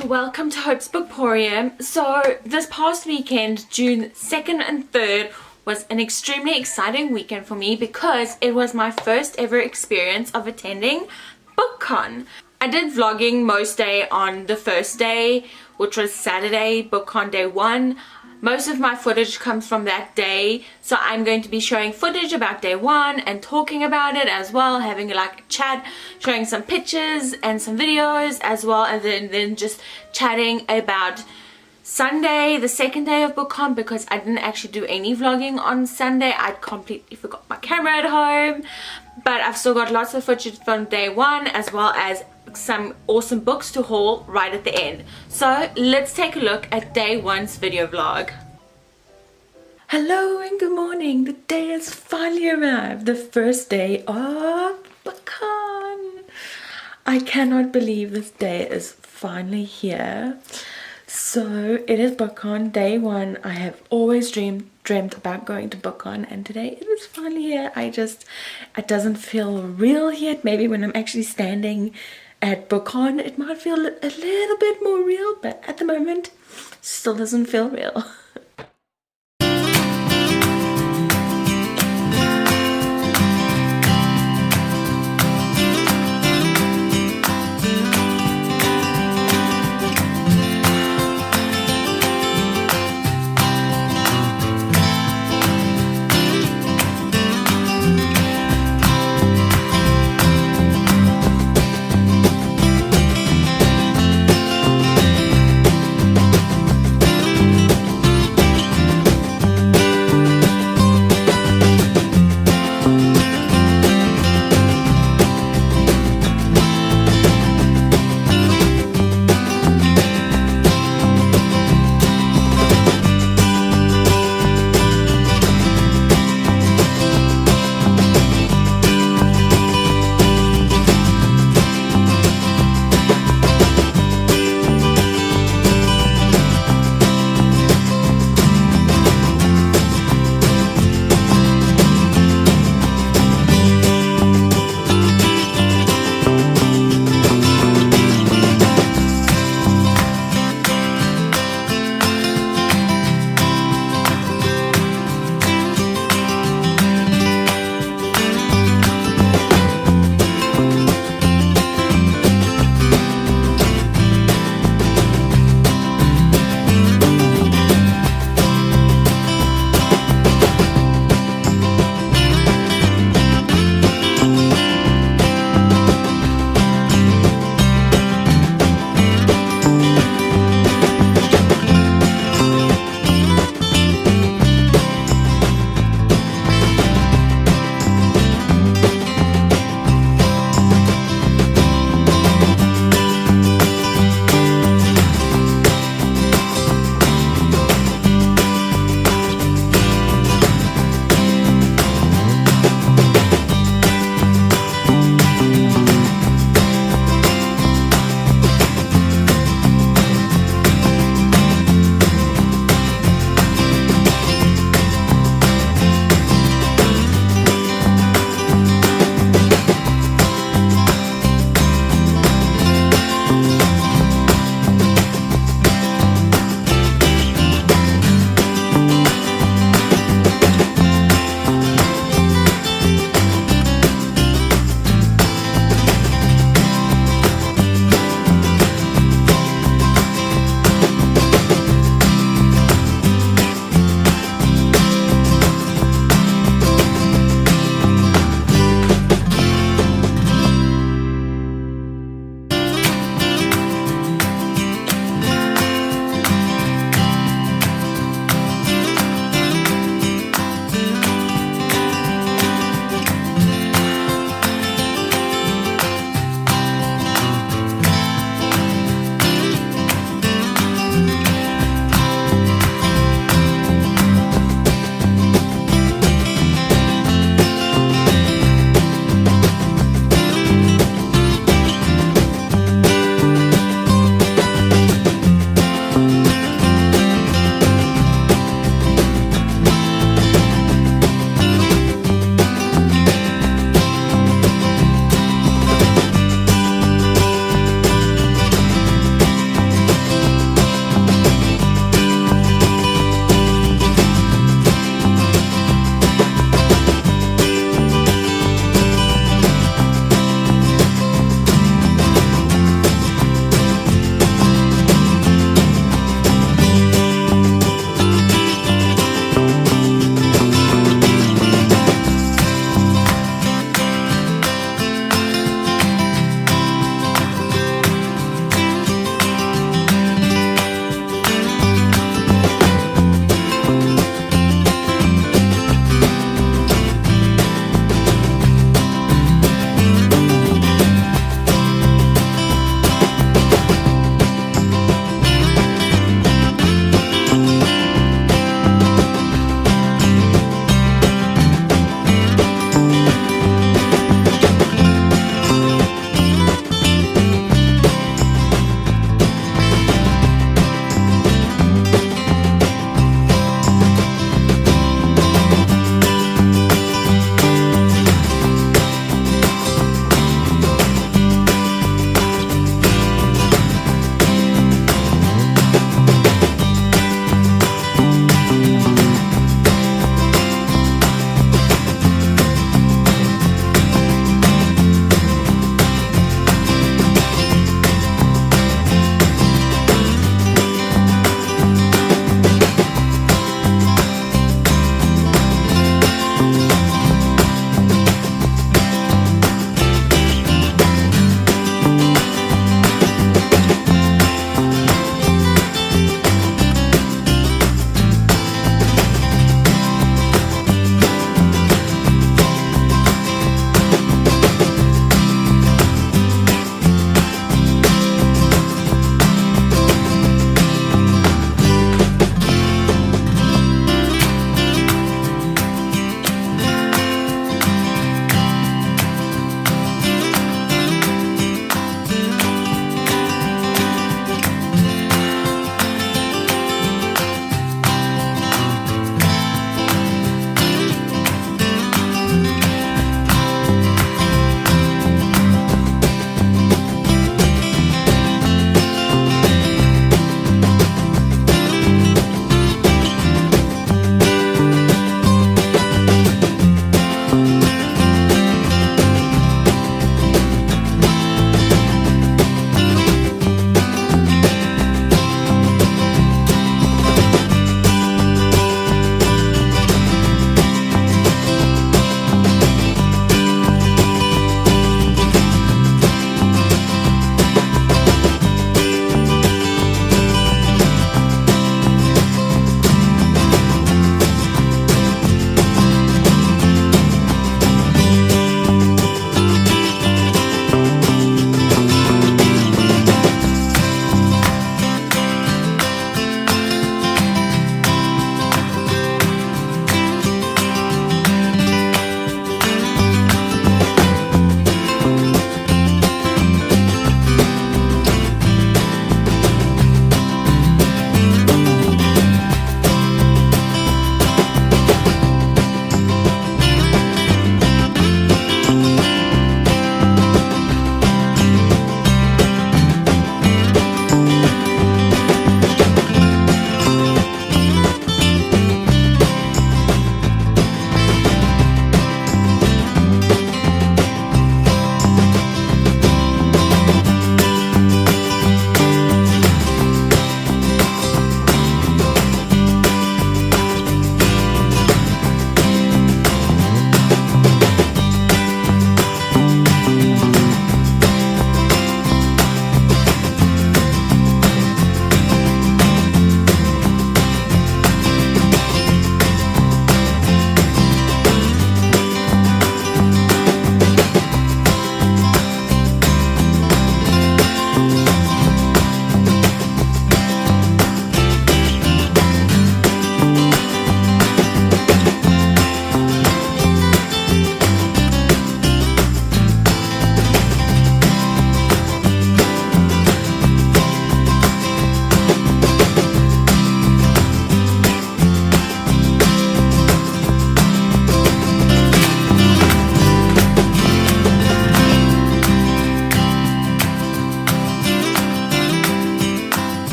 everyone, welcome to Hope's Bookporium. So this past weekend, June 2nd and 3rd, was an extremely exciting weekend for me because it was my first ever experience of attending BookCon. I did vlogging most day on the first day, which was Saturday, BookCon day 1. Most of my footage comes from that day, so I'm going to be showing footage about day 1 and talking about it as well, having like a chat, showing some pictures and some videos as well, and then just chatting about Sunday, the second day of BookCon, because I didn't actually do any vlogging on Sunday. I'd completely forgot my camera at home, but I've still got lots of footage from day 1 as well as some awesome books to haul right at the end. So let's take a look at day 1's video vlog. Hello and good morning. The day has finally arrived. The first day of BookCon. I cannot believe this day is finally here. So it is BookCon day 1. I have always dreamt about going to BookCon, and today it is finally here. It doesn't feel real yet. Maybe when I'm actually standing at BookCon it might feel a little bit more real, but at the moment still doesn't feel real.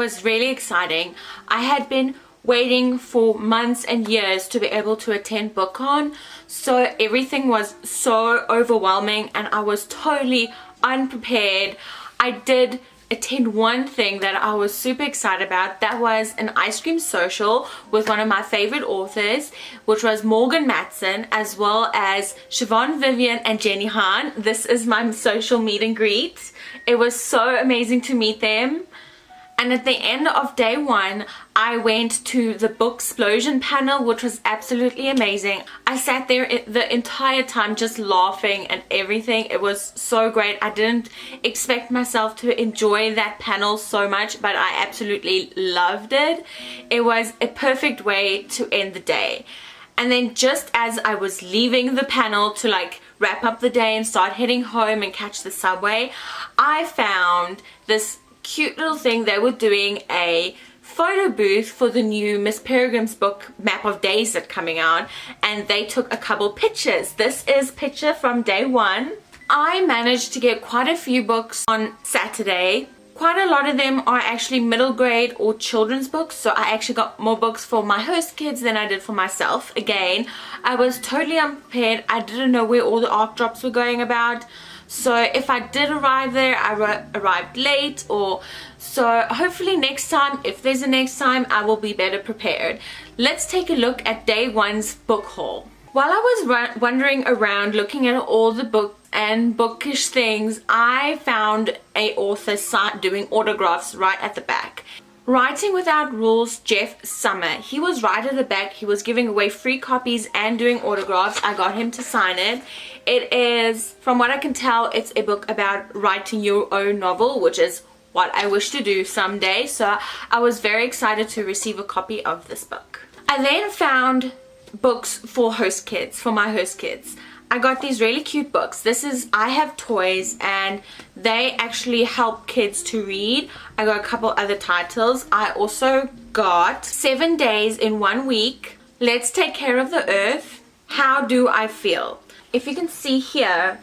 was really exciting. I had been waiting for months and years to be able to attend BookCon, so everything was so overwhelming and I was totally unprepared. I did attend one thing that I was super excited about. That was an ice cream social with one of my favorite authors, which was Morgan Matson, as well as Siobhan Vivian and Jenny Han. This is my social meet and greet. It was so amazing to meet them. And at the end of day one, I went to the Booksplosion panel, which was absolutely amazing. I sat there the entire time just laughing and everything. It was so great. I didn't expect myself to enjoy that panel so much, but I absolutely loved it. It was a perfect way to end the day. And then just as I was leaving the panel to like wrap up the day and start heading home and catch the subway, I found this cute little thing. They were doing a photo booth for the new Miss Peregrine's book Map of Days that's coming out, and they took a couple pictures. This is picture from day one. I managed to get quite a few books on Saturday. Quite a lot of them are actually middle grade or children's books, so I actually got more books for my host kids than I did for myself. Again, I was totally unprepared. I didn't know where all the art drops were going about. So if I did arrive there, I arrived late, or so hopefully next time, if there's a next time, I will be better prepared. Let's take a look at day one's book haul. While I was wandering around looking at all the books and bookish things, I found a author doing autographs right at the back. Writing Without Rules, Jeff Summer. He was right at the back. He was giving away free copies and doing autographs. I got him to sign it. It is, from what I can tell, it's a book about writing your own novel, which is what I wish to do someday. So I was very excited to receive a copy of this book. I then found books for host kids, for my host kids. I got these really cute books. This is I Have Toys, and they actually help kids to read. I got a couple other titles. I also got 7 Days in 1 Week, Let's Take Care of the Earth, How Do I Feel. If you can see here,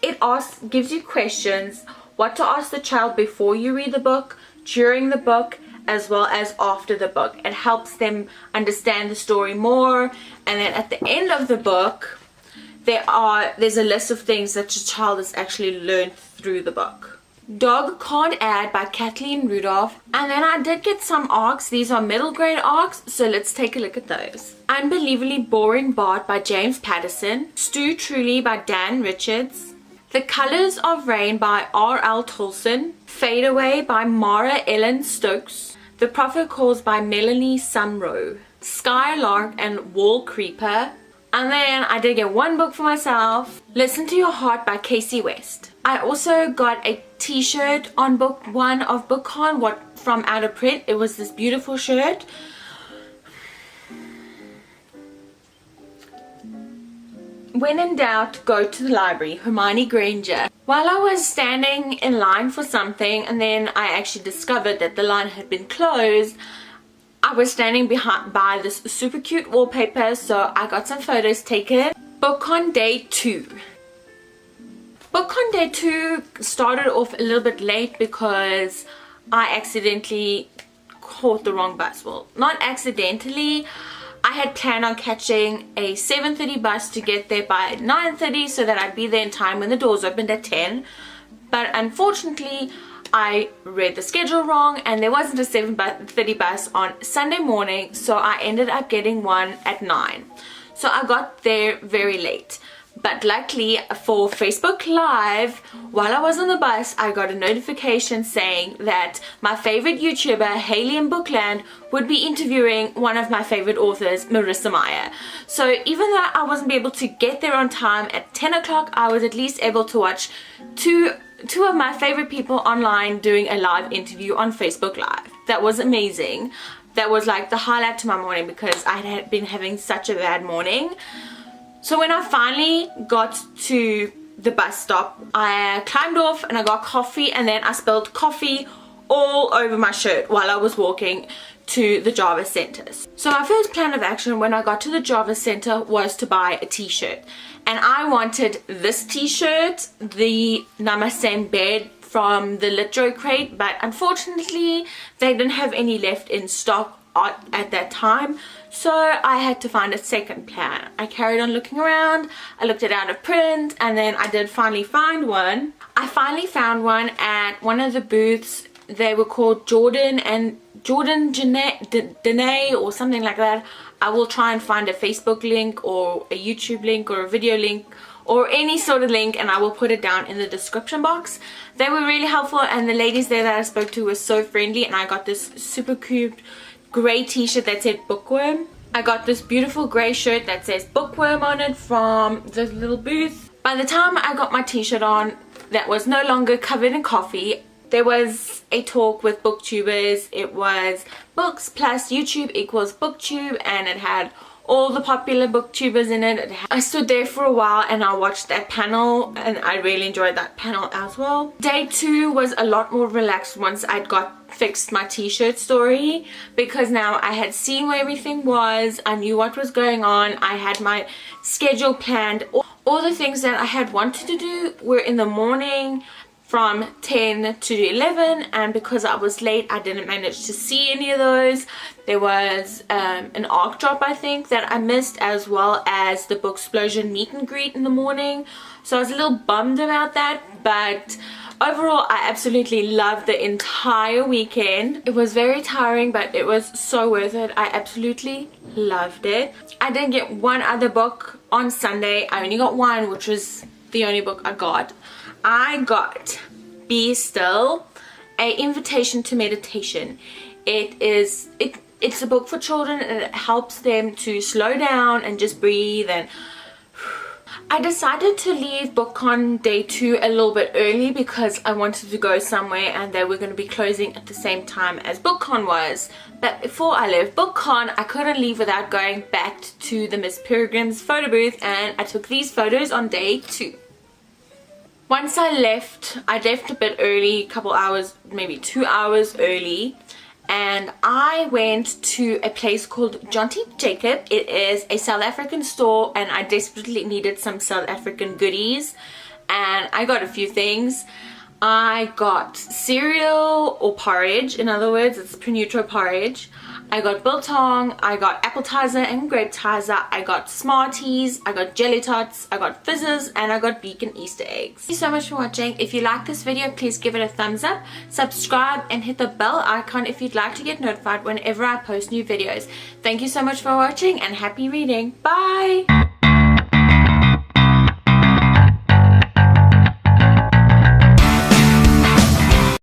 it gives you questions, what to ask the child before you read the book, during the book, as well as after the book. It helps them understand the story more. And then at the end of the book, there's a list of things that your child has actually learned through the book. Dog Can't Add by Kathleen Rudolph. And then I did get some arcs. These are middle grade arcs, so let's take a look at those. Unbelievably Boring Bart by James Patterson. Stu Truly by Dan Richards. The Colors of Rain by R.L. Tolson. Fade Away by Mara Ellen Stokes. The Prophet Calls by Melanie Sumrow. Skylark and Wall Creeper. And then I did get one book for myself, Listen to Your Heart by Casey West. I also got a t-shirt on book one of BookCon, from out of print. It was this beautiful shirt. When in doubt, go to the library, Hermione Granger. While I was standing in line for something, and then I actually discovered that the line had been closed, I was standing by this super cute wallpaper, so I got some photos taken. BookCon Day 2. BookCon Day 2 started off a little bit late because I accidentally caught the wrong bus. Well, not accidentally. I had planned on catching a 7:30 bus to get there by 9:30 so that I'd be there in time when the doors opened at 10. But unfortunately, I read the schedule wrong and there wasn't a 7:30 bus on Sunday morning, so I ended up getting one at 9. So I got there very late. But luckily for Facebook Live, while I was on the bus, I got a notification saying that my favorite YouTuber, Haley in Bookland, would be interviewing one of my favorite authors, Marissa Meyer. So even though I wasn't able to get there on time at 10 o'clock, I was at least able to watch two of my favorite people online doing a live interview on Facebook Live. That was amazing. That was like the highlight to my morning because I had been having such a bad morning. So when I finally got to the bus stop, I climbed off and I got coffee, and then I spilled coffee all over my shirt while I was walking to the Java Center. So my first plan of action when I got to the Java Center was to buy a t-shirt. And I wanted this t-shirt, the Namaste in Bed from the Literary Crate, but unfortunately they didn't have any left in stock at that time, so I had to find a second plan. I carried on looking around, I looked it out of print, and then I did finally find one. I finally found one at one of the booths. They were called Jordan Dene or something like that. I will try and find a Facebook link or a YouTube link or a video link or any sort of link, and I will put it down in the description box. They were really helpful, and the ladies there that I spoke to were so friendly, and I got this super cute grey t-shirt that said Bookworm. I got this beautiful grey shirt that says Bookworm on it from this little booth. By the time I got my t-shirt on that was no longer covered in coffee, there was a talk with booktubers. It was books plus YouTube equals booktube, and it had all the popular booktubers in it. I stood there for a while and I watched that panel, and I really enjoyed that panel as well. Day 2 was a lot more relaxed once I'd fixed my t-shirt story, because now I had seen where everything was, I knew what was going on, I had my schedule planned. All the things that I had wanted to do were in the morning from 10 to 11, and because I was late I didn't manage to see any of those. There was an ARC drop I think that I missed, as well as the Booksplosion meet and greet in the morning, so I was a little bummed about that, but overall I absolutely loved the entire weekend. It was very tiring, but it was so worth it. I absolutely loved it. I didn't get one other book on Sunday. I only got one, which was the only book I got. I got Be Still, an invitation to meditation. It's a book for children, and it helps them to slow down and just breathe. And I decided to leave BookCon day 2 a little bit early because I wanted to go somewhere, and they were going to be closing at the same time as BookCon was. But before I left BookCon, I couldn't leave without going back to the Miss Peregrine's photo booth, and I took these photos on day 2. Once I left a bit early, a couple hours, maybe 2 hours early, and I went to a place called Jonty Jacob. It is a South African store, and I desperately needed some South African goodies, and I got a few things. I got cereal or porridge, in other words, it's Prenutro porridge. I got biltong, I got appetizer and grape tizer, I got Smarties, I got jelly tots, I got fizzes, and I got vegan Easter eggs. Thank you so much for watching. If you like this video, please give it a thumbs up, subscribe, and hit the bell icon if you'd like to get notified whenever I post new videos. Thank you so much for watching, and happy reading. Bye!